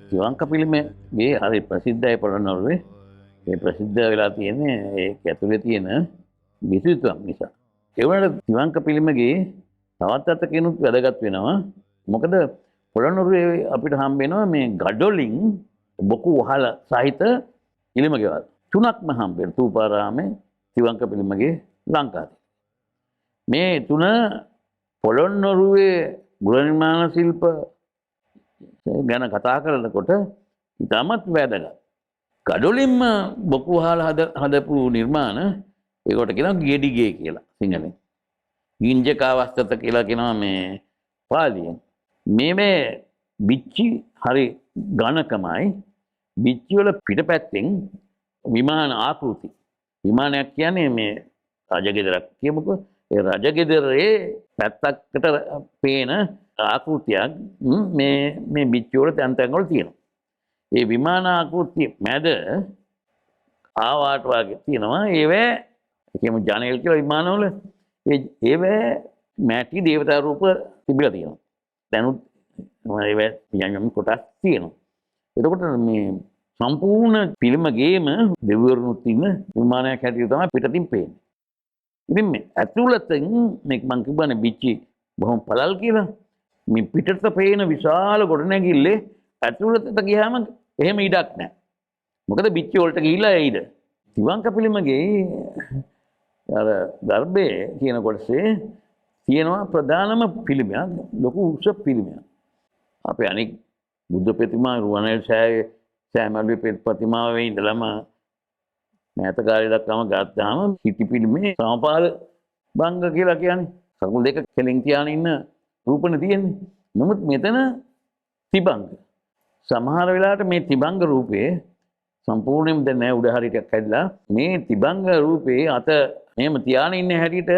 තිවංක පිළිමේ හරි ප්‍රසිද්ධයි පොළොන්නරුවේ. ඒ ප්‍රසිද්ධ වෙලා තියෙන්නේ ඒක ඇතුලේ තියෙන විශේෂත්වයක් නිසා. ඒ වුණාට තිවංක පිළිමේ තවත් අතකිනුත් වැදගත් වෙනවා. මොකද පොළොන්නරුවේ අපිට හම්බ වෙනවා මේ ගඩොලින් බොකු වහල සහිත පිළිම ගෙවල්. තුනක්ම හම්බ වෙනවා. තූපාරාමේ තිවංක පිළිමේ ලංකාවේ. මේ තුන පොළොන්නරුවේ ගෘහ නිර්මාණ ශිල්ප ගැන කතා කරනකොට ඉතාමත් වැදගත්. ගඩොලින්ම බොකු වහල හදපු නිර්මාණ ඒකට කියනවා ගෙඩිගේ කියලා සිංහලෙන්. ගින්ජකාවස්තත කියලා කියනවා මේ පාලියෙන්. මේ බිච්චි හරි ඝනකමයි. බිච්චි වල පිටපැත්තෙන් විමාන ආකෘති. විමානයක් කියන්නේ මේ රජගෙදරක් කියමුකෝ. ඒ රජගෙදරේ පැත්තකට පේන ආකෘතියක් මේ බිච්චි වල තැන් තැන් වල තියෙනවා. ඒ විමාන ආකෘතිය මැද ආවාට වගේ තියෙනවා. ඒවේ කියමු ජනේල් කියලා විමානවල ඒවේ මැටි දේවතා රූප තිබිලා තියෙනවා. දැනුත් ඒවේ යම් කොටස් තියෙනවා. එතකොට මේ සම්පූර්ණ පිළිම ගේම දෙවිවරුනුත් ඉන්න විමානයක් හැටියට තමයි පිටතින් පේන්නේ. ඉතින් මේ ඇතුළතින් මේ මං කියවනේ බිච්චි බොහොම පළල් කියලා. මේ පිටට පේන විශාල ගොඩනැගිල්ලේ ඇතුළතට ගියාම එහෙම ඉඩක් නැහැ. මොකද බිච්චි වලට ගිහිල්ලා එයිද. තිවංක පිළිමගේ අර ගර්භයේ කියන කොටසේ තියෙනවා ප්‍රධානම පිළිමයක්, ලොකු උස පිළිමයක්. අපේ අනික් බුද්ධ ප්‍රතිමා රුවන්වැලි සෑමලුවේ ප්‍රතිමාවේ ඉඳලම මෑත කාලේ දක්වාම ගත්තාම සිටි පිළිමේ සමපාල බංග කියලා කියන්නේ කකුල් දෙක කෙලින් තියාගෙන ඉන්න රූපනේ තියෙන්නේ. නමුත් මෙතන තිබංග. සමහර වෙලාවට මේ තිබංග රූපේ සම්පූර්ණයෙන්ම දැන් නෑ උඩ හරියට හැදලා මේ තිබංග රූපේ අත මෙහෙම තියාගෙන ඉන්න හැටියට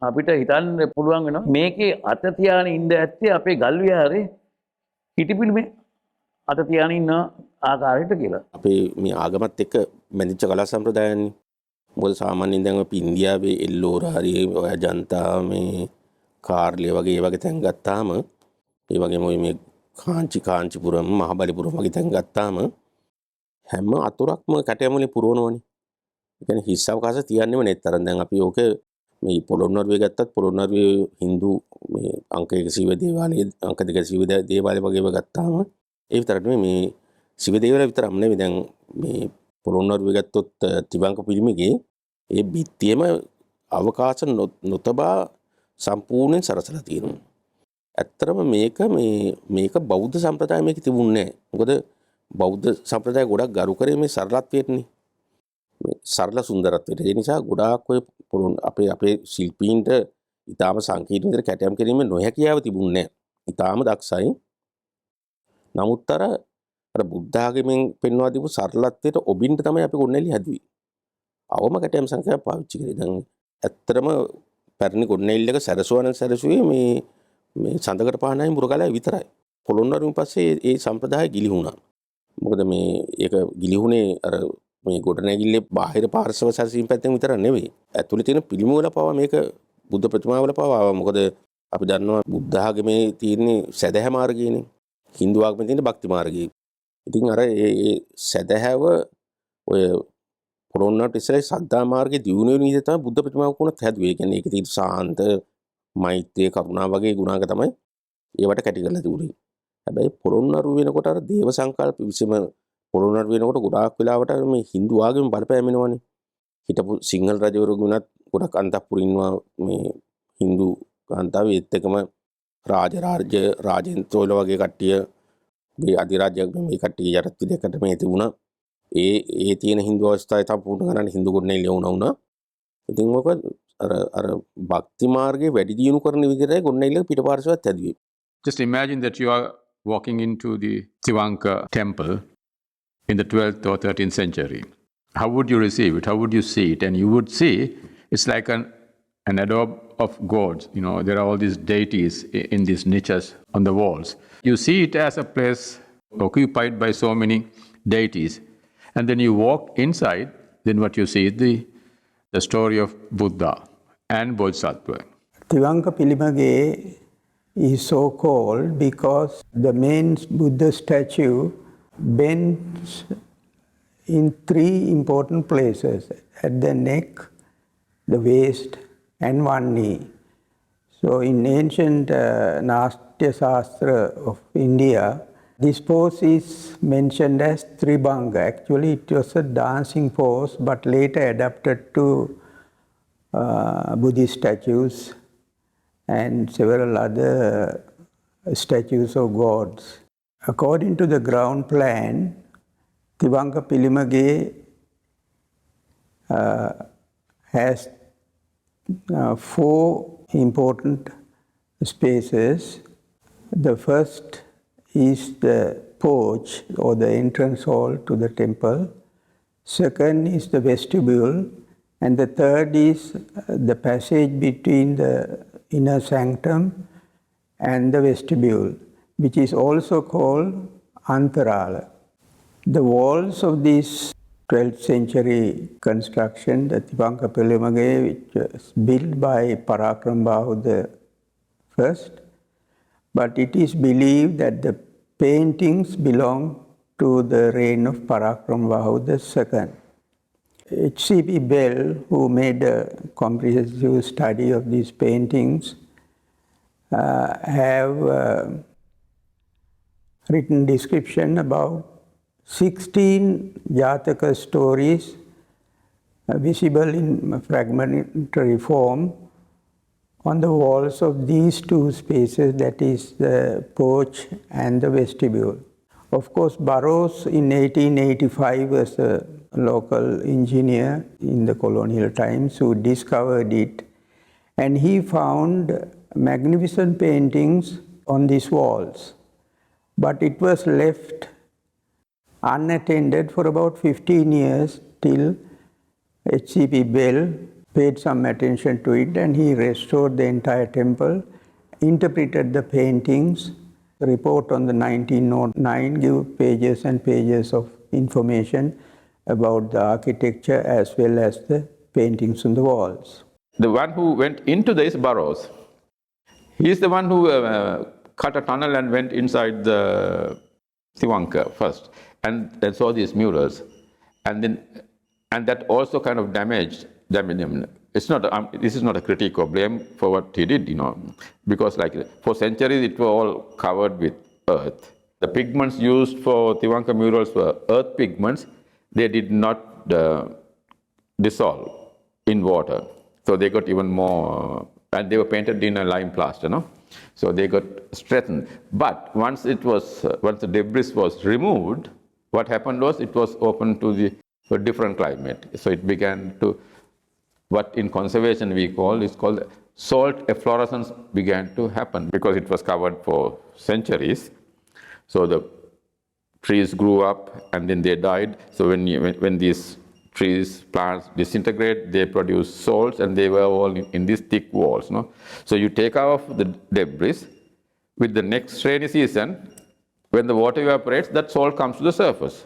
අපිට හිතන්න පුළුවන් වෙනවා මේකේ අත තියාගෙන ඉඳ ඇත්තේ අපේ ගල් විහාරේ හිටිපිළිමේ අත තියාගෙන ඉන්න ආකාරයට කියලා. අපේ මේ ආගමත් එක්ක බැඳිච්ච කලා සම්ප්‍රදායන්නේ. මොකද සාමාන්‍යයෙන් දැන් අපි ඉන්දියාවේ එල්ලෝර හරි ඔය ජනතා මේ කාර්ලිය වගේ තැන් ගත්තාම ඒ වගේම ඔය මේ කාංචිපුරම් මහබලිපුරම් වගේ තැන් ගත්තාම හැම අතුරක්ම කැටයම් වලින් පුරවනවනේ. ඒ කියන්නේ හිස් අවකාශ තියන්නේම නැත්තරම් දැන් අපි ඕක මේ පොළොන්නරුවේ ගත්තත් පොළොන්නරුවේ හින්දු මේ අංක 120 දේවාලයේ අංක 220 දේවාලය වගේම ගත්තාම ඒ විතරක් නෙමෙයි මේ ශිව දේවාලය විතරක් නෙමෙයි දැන් මේ පොළොන්නරුවේ ගත්තොත් තිවංක පිළිමේ ඒ බිත්තියේම අවකාශ නොතබා සම්පූර්ණයෙන් සරසලා තියෙනවා. ඇත්තටම මේක බෞද්ධ සම්ප්‍රදාය මේක තිබුණේ නැහැ. මොකද බෞද්ධ සම්ප්‍රදාය ගොඩක් ගරු කරේ මේ සරලත්වයටනේ. මේ සරල සුන්දරත්වයට. ඒ නිසා ගොඩාක් ඔය අපේ ශිල්පීන්ට ඊටාම සංකීර්ණ විදිහට කැටයම් කිරීමේ නොහැකියාව තිබුණේ නැහැ. ඊටාම දක්ෂයි. නමුත් අර බුද්ධ ආගමෙන් පෙන්වා දීපු සරලත්වයට ඔබින්න තමයි අපි ගොඩනැගිලි හැදුවේ. අවම කැටයම් සංඛ්‍යාව පාවිච්චි කරේ. දැන් ඇත්තටම පැරණි ගොඩනැගිල්ලක සැරසුවේ මේ සඳකට පහනයි මුරගලයි විතරයි. පොළොන්නරුවෙන් පස්සේ ඒ සම්ප්‍රදාය ගිලිහුණා. මොකද ඒක ගිලිහුනේ අර මේ ගොඩනැගිල්ලේ බාහිර පාර්ශව සැරසීම් පැත්තෙන් විතර නෙවෙයි. ඇතුළේ තියෙන පිළිම වල පවා මේක බුද්ධ ප්‍රතිමා වල පවා ආවා. මොකද අපි දන්නවා බුද්ධ ආගමේ තියෙන සැදැහැ මාර්ගයනේ. හින්දු ආගමේ තියෙන භක්ති මාර්ගය. ඉතින් අර ඒ සැදැහැව ඔය පොළොන්නරුවට ඉස්සෙල්ලා සද්ධා මාර්ගයේ දියුණු වෙන විදිහ තමයි බුද්ධ ප්‍රතිමාවක් වුණත් හැදුවේ. ඒ කියන්නේ ඒකේ තියෙන සාන්ත, මෛත්‍රිය, කරුණා වගේ ගුණාංග තමයි ඒවට කැටි කරලා තිබුණේ. හැබැයි පොළොන්නරුව වෙනකොට අර දේව සංකල්ප විසම පොළොන්නරුව වෙනකොට ගොඩාක් වෙලාවට මේ හින්දු ආගම බලපෑම එනවනේ. හිටපු සිංහල රජවරු ගුණත් ගොඩක් අන්තපුරින්වා මේ හින්දු කාන්තාව ඒත් එකම රාජෙන්ද්‍රවල වගේ කට්ටිය මේ අධිරාජ්‍ය මේ කට්ටිය යටත් විදිහකට මේ තිබුණා. ඒ තියෙන හින්දු අවස්ථාවේ තමයි පුරුදු කරන්නේ හින්දු ගොඩනැගිලි වුණා. ඉතින් මොකද අර භක්ති මාර්ගයේ වැඩි දියුණු කරන විදිහටයි ගොඩනැගිල්ල පිටපාර්ශවයත් හැදුවේ. Just imagine that you are walking into the Tivanka temple in the 12th or 13th century. How would you receive it? How would you see it? And you would see it's like an adobe of gods. You know, there are all these deities in these niches on the walls. You see it as a place occupied by so many deities. And then you walk inside, then what you see is the story of Buddha and Bodhisattva. Tivanka Pilimage is so called because the main Buddha statue bends in three important places: at the neck, the waist, and one knee. So in ancient Nastya Shastra of India, this pose is mentioned as Tribhanga. Actually, it was a dancing pose, but later adapted to Buddhist statues and several other statues of gods. According to the ground plan, Tivanka Pilimage has four important spaces. The first is the porch or the entrance hall to the temple. Second is the vestibule. And the third is the passage between the inner sanctum and the vestibule, which is also called Antarala. The walls of this 12th century construction, the Tivanka Pilimage, which was built by Parakrambahu the first, but it is believed that the paintings belong to the reign of Parakrambahu the second. H.C.P. Bell, who made a comprehensive study of these paintings, have written description about 16 Jataka stories visible in fragmentary form on the walls of these two spaces, that is the porch and the vestibule. Of course, Burroughs in 1885 was a local engineer in the colonial times who discovered it, and he found magnificent paintings on these walls. But it was left unattended for about 15 years till H.C.P. Bell paid some attention to it, and he restored the entire temple, interpreted the paintings. The report on the 1909 give pages and pages of information about the architecture as well as the paintings on the walls. The one who went into this Burroughs, he is the one who cut a tunnel and went inside the Tivanka first, and then saw these murals, and that also kind of damaged them. It's not. This is not a critique or blame for what he did, because like for centuries it was all covered with earth. The pigments used for Tivanka murals were earth pigments. They did not dissolve in water, so they got even more, and they were painted in a lime plaster, so they got strengthened. But once the debris was removed, what happened was it was open to a different climate. So it began to, what in conservation we call, is called salt efflorescence began to happen because it was covered for centuries. So the trees grew up and then they died. So when these trees, plants disintegrate, they produce salts, and they were all in these thick walls. So you take off the debris. With the next rainy season, when the water evaporates, that salt comes to the surface,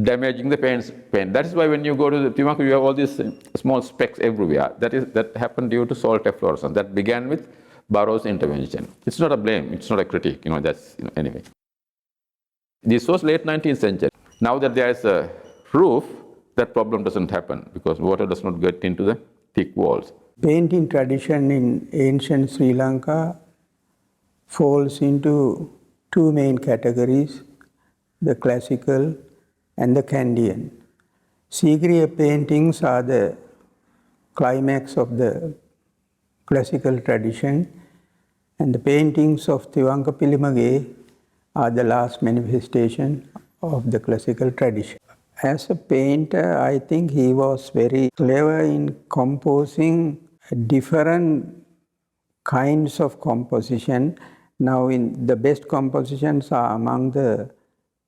damaging the paint. That is why when you go to the Tivanka, you have all these small specks everywhere. That happened due to salt efflorescence. That began with Burroughs' intervention. It's not a blame. It's not a critique. Anyway. This was late 19th century. Now that there is a roof, that problem doesn't happen because water does not get into the thick walls. Painting tradition in ancient Sri Lanka falls into two main categories: the classical and the Kandyan. Sigiriya paintings are the climax of the classical tradition, and the paintings of Tivanka Pilimage are the last manifestation of the classical tradition. As a painter, I think he was very clever in composing different kinds of composition. Now, the best compositions are among the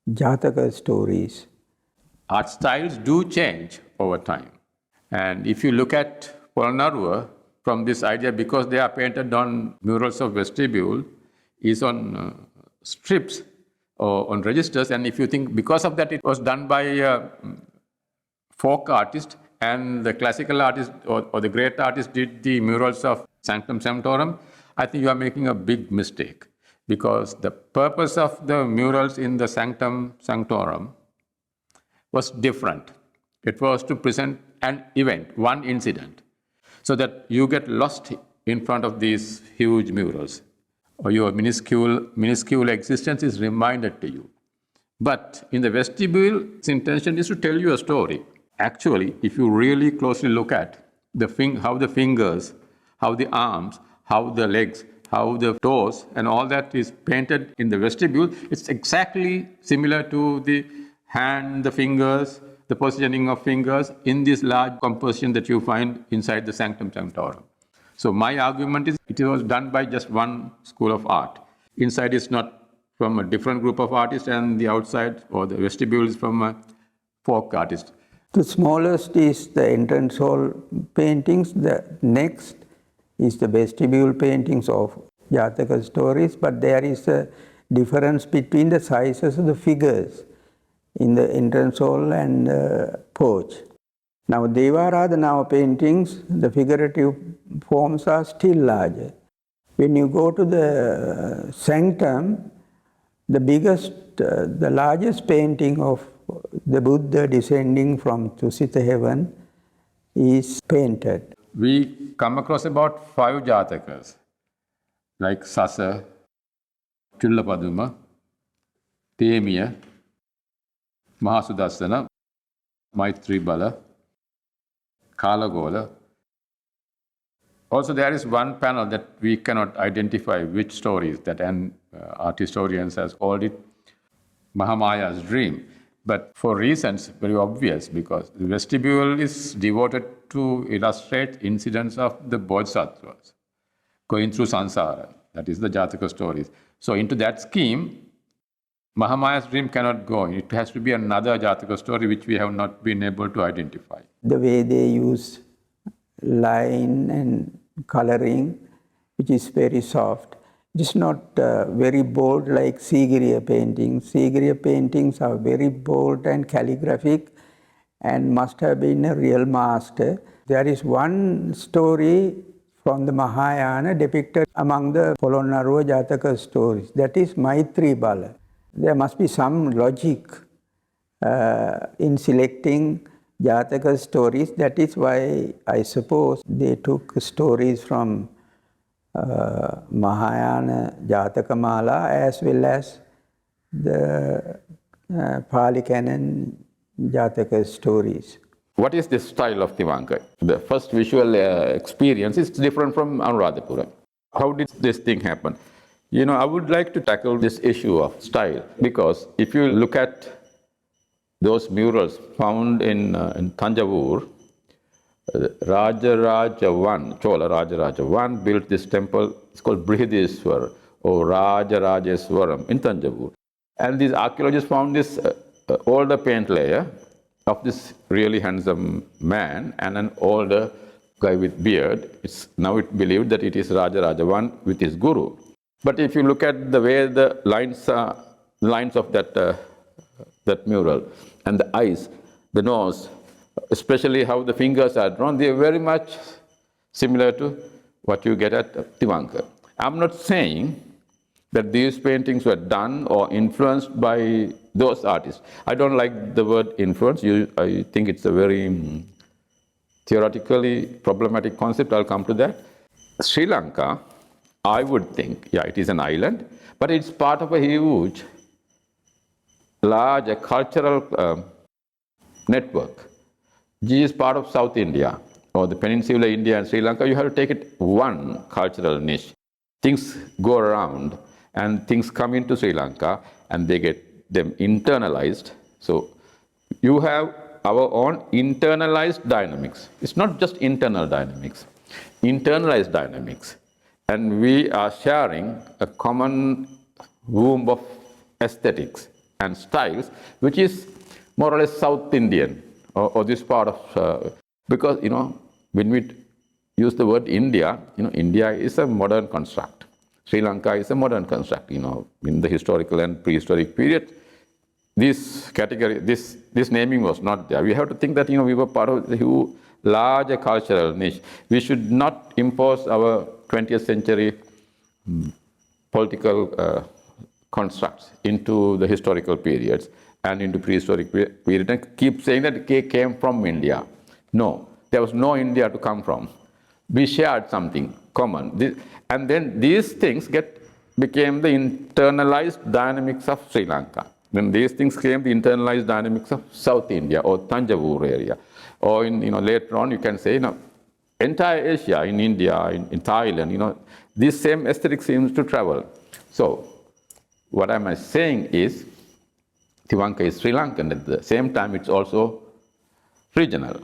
Jataka stories. Art styles do change over time. And if you look at Polonnaruwa, from this idea, because they are painted on murals of vestibule, is on strips or on registers. And if you think because of that it was done by folk artist, and the classical artist or the great artist did the murals of Sanctum Sanctorum, I think you are making a big mistake, because the purpose of the murals in the Sanctum Sanctorum was different. It was to present an event, one incident, so that you get lost in front of these huge murals, or your minuscule existence is reminded to you. But in the vestibule, its intention is to tell you a story. Actually, if you really closely look at how the fingers, how the arms, how the legs, how the toes, and all that is painted in the vestibule, it's exactly similar to the hand, the fingers, the positioning of fingers in this large composition that you find inside the Sanctum Sanctorum. So my argument is it was done by just one school of art. Inside is not from a different group of artists, and the outside or the vestibule is from a folk artist. The smallest is the entrance hall paintings. The next is the vestibule paintings of Jataka stories, but there is a difference between the sizes of the figures in the entrance hall and porch. Now, Devaradhana paintings, the figurative forms are still larger. When you go to the sanctum, the largest painting of the Buddha descending from Tusita heaven is painted. We come across about 5 Jatakas, like Sasa, Chullapaduma, Temiya, Mahasudassana, Maitri Bala, Kalagola. Also, there is one panel that we cannot identify which stories that an art historian has called it Mahamaya's dream. But for reasons very obvious, because the vestibule is devoted to illustrate incidents of the bodhisattvas going through samsara. That is the Jataka stories. So into that scheme, Mahamaya's dream cannot go. It has to be another Jataka story which we have not been able to identify. The way they use line and coloring, which is very soft. It is not very bold like Sigiriya paintings. Sigiriya paintings are very bold and calligraphic and must have been a real master. There is one story from the Mahayana depicted among the Polonnaruwa Jataka stories. That is Maitri Bala. There must be some logic in selecting Jataka stories. That is why I suppose they took stories from Mahayana Jatakamala as well as the Pali Canon Jataka stories. What is the style of Tivanka? The first visual experience is different from Anuradhapura. How did this thing happen? You know, I would like to tackle this issue of style, because if you look at those murals found in Thanjavur, Rajaraja I, Chola Rajaraja I built this temple. It's called Brihadeswar or Rajarajeswaram in Thanjavur. And these archaeologists found this older paint layer of this really handsome man and an older guy with beard. It's now believed that it is Rajaraja I with his guru. But if you look at the way the lines of that mural and the eyes, the nose, especially how the fingers are drawn, they are very much similar to what you get at Tivanka. I'm not saying that these paintings were done or influenced by those artists. I don't like the word influence. I think it's a very theoretically problematic concept. I'll come to that. Sri Lanka, I would think, yeah, it is an island, but it's part of a huge, large cultural network. This is part of South India or the Peninsula India and Sri Lanka. You have to take it one cultural niche. Things go around and things come into Sri Lanka and they get them internalized. So you have our own internalized dynamics. It's not just internal dynamics, internalized dynamics. And we are sharing a common womb of aesthetics and styles, which is more or less South Indian or this part of, because, you know, when we use the word India, you know, India is a modern construct. Sri Lanka is a modern construct, you know, in the historical and prehistoric period. This category, this naming was not there. We have to think that, you know, we were part of the larger cultural niche. We should not impose our 20th century political constructs into the historical periods and into prehistoric period and keep saying that it came from India. No, there was no India to come from. We shared something common. And then these things became the internalized dynamics of Sri Lanka. Then these things became the internalized dynamics of South India or Tanjavur area. Or later on you can say, entire Asia, in India, in Thailand, this same aesthetic seems to travel. So what am I saying is, Tivanka is Sri Lankan. At the same time, it's also regional.